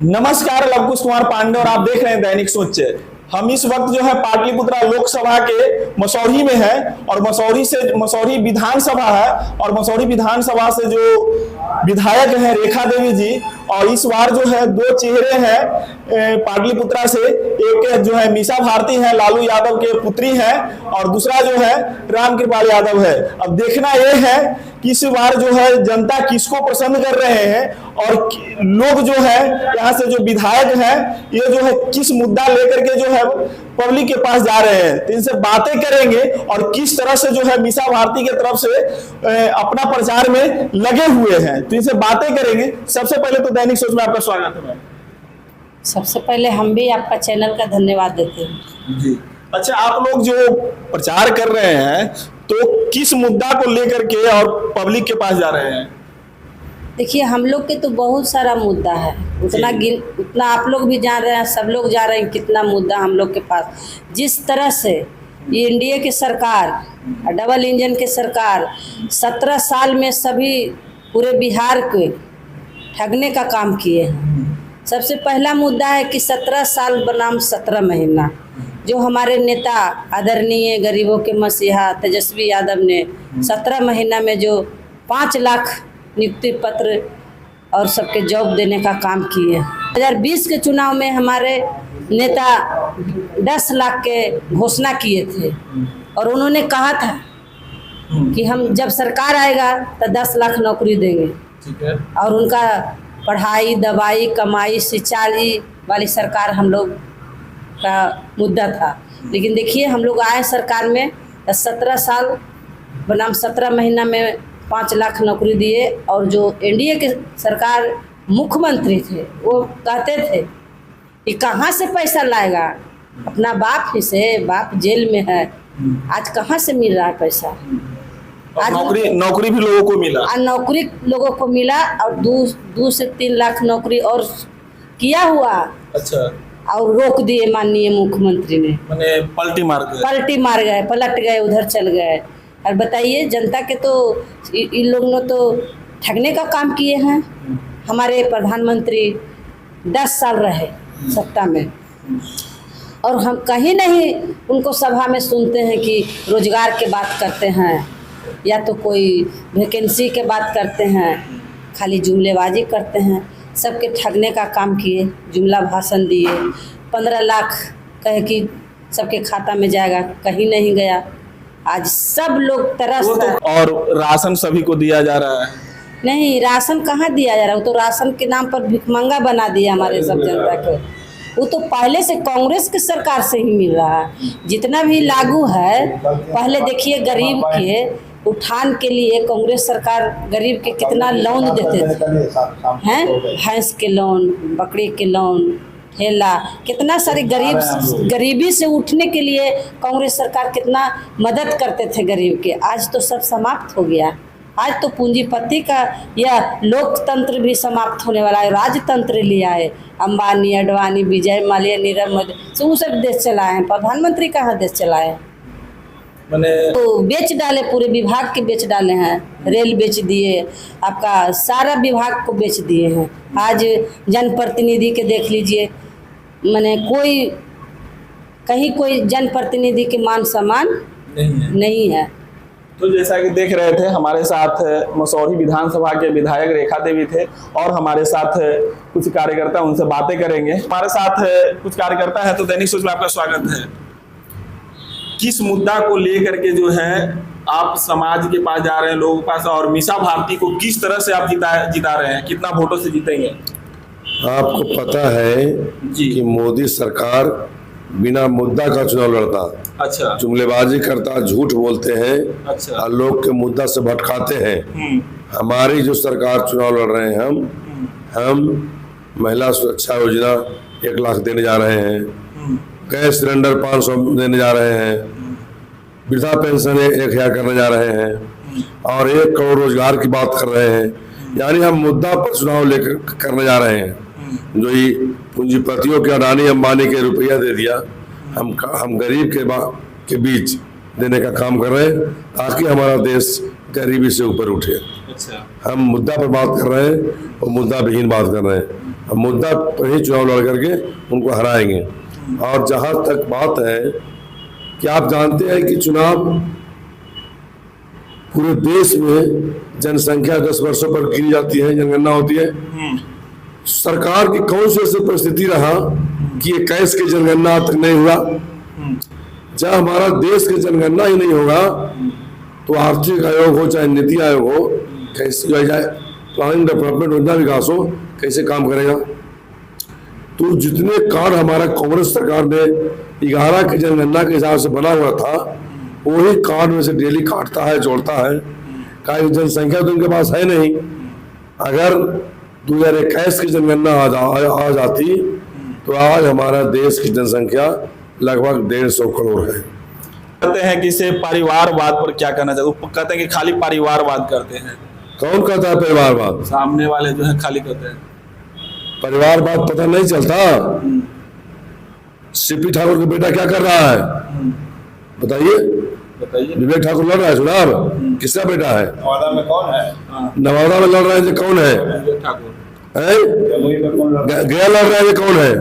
नमस्कार, लवकुश कुमार पांडे और आप देख रहे हैं दैनिक सोच। हम इस वक्त जो है पाटलिपुत्रा लोकसभा के मसौढ़ी में है और मसौढ़ी विधानसभा है और मसौढ़ी विधानसभा से जो विधायक हैं रेखा देवी जी, और इस बार जो है दो चेहरे हैं पाटलिपुत्रा से। एक जो है मीसा भारती है, लालू यादव के पुत्री हैं, और दूसरा जो है रामकृपाल यादव है। अब देखना यह है कि इस बार जो है जनता किसको पसंद कर रहे हैं और लोग जो है यहाँ से जो विधायक हैं ये जो है किस मुद्दा लेकर के जो है पब्लिक के पास जा रहे हैं, तो इनसे बातें करेंगे और किस तरह से जो है मीसा भारती की तरफ से अपना प्रचार में लगे हुए हैं, तो इनसे बातें करेंगे। सबसे पहले तो दैनिक सोच में आपका स्वागत है। सबसे पहले हम भी आपका चैनल का धन्यवाद देते हैं जी। अच्छा, आप लोग जो प्रचार कर रहे हैं तो किस मुद्दा को लेकर के और पब्लिक के पास जा रहे हैं? देखिए, हम लोग के तो बहुत सारा मुद्दा है, उतना आप लोग भी जान रहे हैं, सब लोग जा रहे हैं कितना मुद्दा हम लोग के पास। जिस तरह से ये एनडीए की सरकार, डबल इंजन की सरकार 17 साल में सभी पूरे बिहार को ठगने का काम किए हैं। सबसे पहला मुद्दा है कि 17 साल बनाम 17 महीना, जो हमारे नेता आदरणीय गरीबों के मसीहा तेजस्वी यादव ने 17 महीना में जो 5 लाख नियुक्ति पत्र और सबके जॉब देने का काम किए। 2020 के चुनाव में हमारे नेता 10 लाख के घोषणा किए थे और उन्होंने कहा था कि हम जब सरकार आएगा तो 10 लाख नौकरी देंगे। ठीक है। और उनका पढ़ाई, दवाई, कमाई, सिंचाई वाली सरकार हम लोग का मुद्दा था। लेकिन देखिए, हम लोग आए सरकार में 17 साल बनाम 17 महीना में 5 लाख नौकरी दिए। और जो एनडीए के सरकार मुख्यमंत्री थे वो कहते थे कि कहाँ से पैसा लाएगा, अपना बाप ही से, बाप जेल में है, आज कहाँ से मिल रहा है पैसा। आज नौकरी भी लोगों को मिला, नौकरी लोगों को मिला और 2 से 3 लाख नौकरी और किया हुआ। अच्छा। और रोक दिए माननीय मुख्यमंत्री ने, माने पलट मार गए, पलट गए, उधर चल गए। और बताइए, जनता के तो इन लोगों ने तो ठगने का काम किए हैं। हमारे प्रधानमंत्री 10 साल रहे सत्ता में और हम कहीं नहीं उनको सभा में सुनते हैं कि रोजगार के बात करते हैं या तो कोई वैकेंसी के बात करते हैं। खाली जुमलेबाजी करते हैं, सबके ठगने का काम किए, जुमला भाषण दिए। 15 लाख कहे कि सबके खाता में जाएगा, कहीं नहीं गया। आज सब लोग तरस और राशन सभी को दिया जा रहा है। नहीं, राशन कहाँ दिया जा रहा है, वो तो राशन के नाम पर भिखमंगा बना दिया हमारे सब जनता को। वो तो पहले से कांग्रेस की सरकार से ही मिल रहा है। जितना भी लागू है, पहले देखिए गरीब के उठान के लिए कांग्रेस सरकार गरीब के कितना लोन देते थे, हैं, भैंस के लोन, बकरी के लोन, ठेला, कितना सारे गरीबी से उठने के लिए कांग्रेस सरकार कितना मदद करते थे गरीब के। आज तो सब समाप्त हो गया। आज तो पूंजीपति का यह लोकतंत्र भी समाप्त होने वाला है। राजतंत्र लिया है अंबानी, अडवाणी, विजय माल्या, नीरव मोदी, वो सब देश चलाए हैं। प्रधानमंत्री कहाँ देश चलाए, तो बेच डाले, पूरे विभाग के बेच डाले हैं। रेल बेच दिए, आपका सारा विभाग को बेच दिए हैं। आज जनप्रतिनिधि के देख लीजिए, माने कहीं कोई जनप्रतिनिधि के मान सम्मान नहीं है। तो जैसा कि देख रहे थे, हमारे साथ मसौढ़ी विधानसभा के विधायक रेखा देवी थे और हमारे साथ कुछ कार्यकर्ता, उनसे बातें करेंगे। हमारे साथ कुछ कार्यकर्ता है, तो दैनिक सोच में आपका स्वागत है। किस मुद्दा को लेकर के जो है आप समाज के पास जा रहे हैं, लोगों के पास, और मीसा भारती को किस तरह से आप जिता रहे हैं, कितना वोटों से जीतेंगे? आपको पता है कि मोदी सरकार बिना मुद्दा का चुनाव लड़ता, अच्छा, जुमलेबाजी करता, झूठ बोलते हैं, अच्छा, और लोग के मुद्दा से भटकाते हैं। हमारी जो सरकार चुनाव लड़ रहे हैं, हम महिला सुरक्षा योजना 1 लाख देने जा रहे हैं, गैस सिलेंडर 500 देने जा रहे हैं, वृद्धा पेंशन 1000 करने जा रहे हैं और 1 करोड़ रोजगार की बात कर रहे हैं। यानी हम मुद्दा पर चुनाव लेकर करने जा रहे हैं। जो ये पूंजीपतियों के, अडानी अंबानी के रुपया दे दिया, हम गरीब के बीच देने का काम कर रहे हैं ताकि हमारा देश गरीबी से ऊपर उठे। अच्छा। हम मुद्दा पर बात कर रहे हैं और मुद्दा विहीन बात कर रहे हैं। हम मुद्दा पर ही चुनाव लड़ करके उनको हराएंगे। और जहां तक बात है कि आप जानते हैं कि चुनाव पूरे देश में जनसंख्या 10 वर्षों पर गिनी जाती है, जनगणना होती है। सरकार की कौन सी ऐसी परिस्थिति रहा कि 21 की जनगणना तक नहीं हुआ। जब हमारा देश की जनगणना ही नहीं होगा तो आर्थिक आयोग हो चाहे नीति आयोग हो, कैसे जाए प्लानिंग डेवलपमेंट योजना विकास हो, कैसे काम करेगा। तो जितने कार्ड हमारा कांग्रेस सरकार ने 11 की जनगणना के हिसाब से बना हुआ था, वही कार्ड में से डेली काटता है, जोड़ता है। का जनसंख्या तो उनके पास है नहीं। अगर 2021 की जनगणना आ जाती तो आज हमारा देश की जनसंख्या लगभग 150 करोड़ है। कहते हैं कि इसे परिवारवाद पर क्या कहना चाहिए? वो कहते हैं कि खाली परिवारवाद करते हैं। कौन कहता है परिवारवाद? सामने वाले जो है खाली कहते हैं परिवारवाद। पता नहीं चलता सीपी ठाकुर का बेटा क्या कर रहा है, बताइए। विवेक ठाकुर लड़ रहा है चुनाव, किसका बेटा है? नवादा में कौन है? नवादा में लड़ रहा है, कौन है? गया लड़ रहा है, कौन है?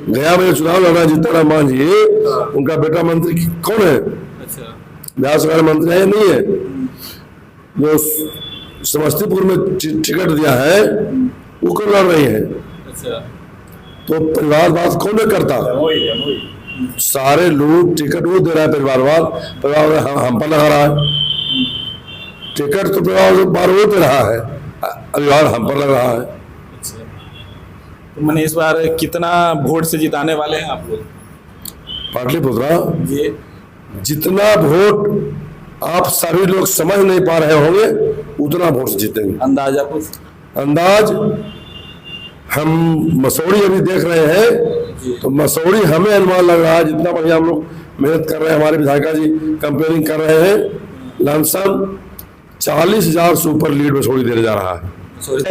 गया में चुनाव लड़ रहा है जीतन राम मांझी, उनका बेटा मंत्री कौन है? बिहार सरकार मंत्री है, नहीं है? जो समस्तीपुर में टिकट दिया है वो कौन लड़ रही है? तो परिवारवाद कौन नहीं करता? सारे लोग टिकट वो दे रहा है परिवारवाद हम पर लगा रहा है। टिकट तो परिवार वो दे रहा है, परिवार हम पर लग रहा है। तो मैंने इस बार कितना वोट से जिताने वाले हैं आप लोग? पाटलिपुत्रा जी जितना वोट आप सभी लोग समझ नहीं पा रहे होंगे उतना वोट से जीतेंगे। अंदाजा कुछ? अंदाज हम मसौड़ी अभी देख रहे हैं तो मसौड़ी हमें अनुमान लग रहा है, जितना बढ़िया हम लोग मेहनत कर रहे हैं, हमारे विधायिका जी कंपेयरिंग कर रहे हैं, लमसम 40,000 से ऊपर लीड मसौड़ी देने जा रहा है।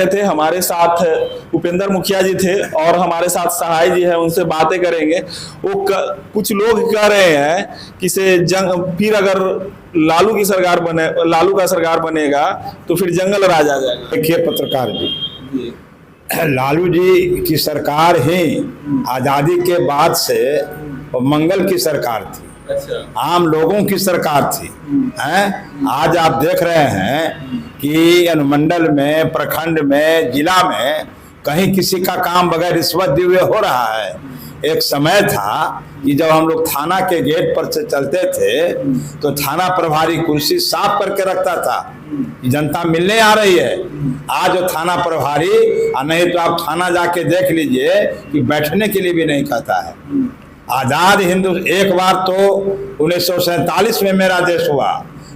थे हमारे साथ उपेंद्र मुखिया जी थे और हमारे साथ सहाय जी है, उनसे बातें करेंगे। वो कुछ लोग कह रहे हैं कि से फिर अगर लालू की सरकार बने, लालू का सरकार बनेगा तो फिर जंगल राज आ जाएगा। देखिए पत्रकार जी, लालू जी की सरकार ही आजादी के बाद से मंगल की सरकार थी, आम लोगों की सरकार थी। हैं आज आप देख रहे हैं कि अनुमंडल में, प्रखंड में, जिला में कहीं किसी का काम बगैर रिश्वत दिए हुए हो रहा है। एक समय था कि जब हम लोग थाना के गेट पर से चलते थे तो थाना प्रभारी कुर्सी साफ करके रखता था कि जनता मिलने आ रही है। आज जो थाना प्रभारी, नहीं तो आप थाना जाके देख लीजिए कि बैठने के लिए भी नहीं कहता है। आजाद हिंदू, एक बार तो 1947 में मेरा देश हुआ,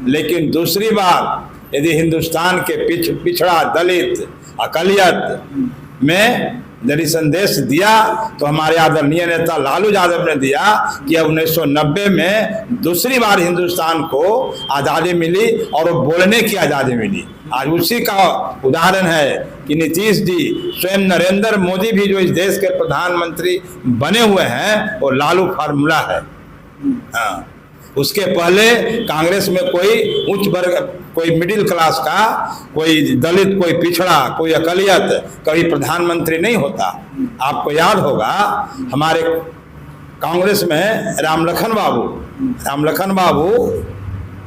लेकिन दूसरी बार यदि हिंदुस्तान के पिछड़ा, दलित, अकलियत में यदि संदेश दिया तो हमारे आदरणीय नेता लालू यादव ने दिया कि अब 1990 में दूसरी बार हिंदुस्तान को आज़ादी मिली और वो बोलने की आज़ादी मिली। आज उसी का उदाहरण है कि नीतीश जी, स्वयं नरेंद्र मोदी भी जो इस देश के प्रधानमंत्री बने हुए हैं वो लालू फार्मूला है। हाँ, उसके पहले कांग्रेस में कोई उच्च वर्ग, कोई मिडिल क्लास का, कोई दलित, कोई पिछड़ा, कोई अकलियत कभी प्रधानमंत्री नहीं होता। आपको याद होगा हमारे कांग्रेस में रामलखन बाबू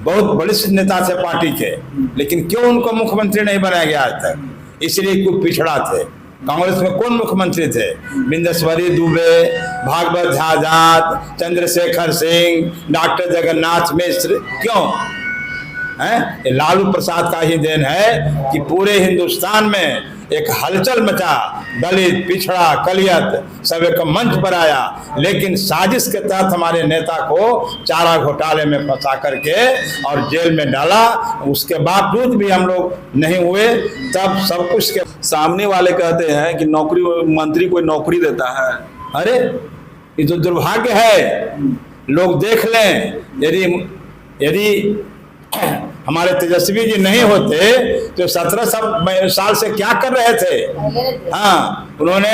बहुत वरिष्ठ नेता थे पार्टी के, लेकिन क्यों उनको मुख्यमंत्री नहीं बनाया गया आज तक? इसलिए कोई पिछड़ा थे। कांग्रेस में कौन मुख्यमंत्री थे? बिंदेश्वरी दुबे, भागवत झाजाद, चंद्रशेखर सिंह, डॉक्टर जगन्नाथ मिश्र। क्यों है? लालू प्रसाद का ही देन है कि पूरे हिंदुस्तान में एक हलचल मचा, दलित, पिछड़ा, कलियत सब एक मंच पर आया, लेकिन साजिश के तहत हमारे नेता को चारा घोटाले में फंसा करके और जेल में डाला। उसके बावजूद भी हम लोग नहीं हुए। तब सब कुछ के सामने वाले कहते हैं कि नौकरी, मंत्री कोई नौकरी देता है। अरे ये तो दुर्भाग्य है। लोग देख लें, यदि हमारे तेजस्वी जी नहीं होते तो 17 साल से क्या कर रहे थे? हाँ, उन्होंने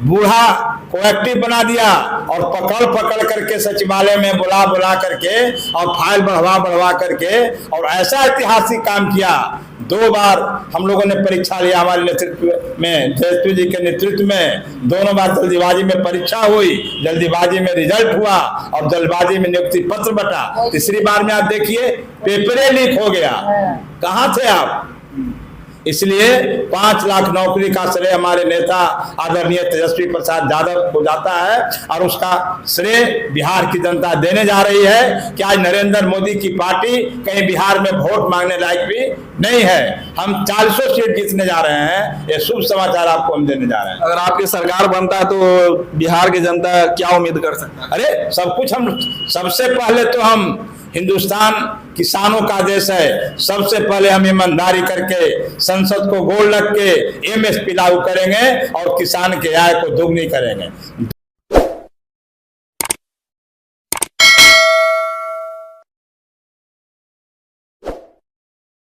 बूढ़ा को एक्टिव बना दिया और पकड़ करके सचिवालय में बुला करके और फाइल बढ़वा करके और ऐसा ऐतिहासिक काम किया। 2 बार हम लोगों ने परीक्षा लिया, हमारे नेतृत्व में, तेजस्वी जी के नेतृत्व में 2 बार जल्दीबाजी में परीक्षा हुई, जल्दीबाजी में रिजल्ट हुआ और जल्दबाजी में नियुक्ति पत्र बटा। तीसरी बार में आप देखिए पेपरे लीक हो गया, कहाँ थे आप? इसलिए 5 लाख नौकरी का श्रेय हमारे नेता आदरणीय तेजस्वी प्रसाद यादव को जाता है और उसका श्रेय बिहार की जनता देने जा रही है कि आज नरेंद्र मोदी की पार्टी कहीं बिहार में वोट मांगने लायक भी नहीं है। हम 400 सीट जीतने जा रहे हैं, ये शुभ समाचार आपको हम देने जा रहे हैं। अगर आपकी सरकार बनता है तो बिहार की जनता क्या उम्मीद कर सकता है? अरे सब कुछ हम, सबसे पहले तो हम, हिंदुस्तान किसानों का देश है, सबसे पहले हम ईमानदारी करके संसद को गोल रख के MSP लागू करेंगे और किसान के आय को दोगुनी करेंगे।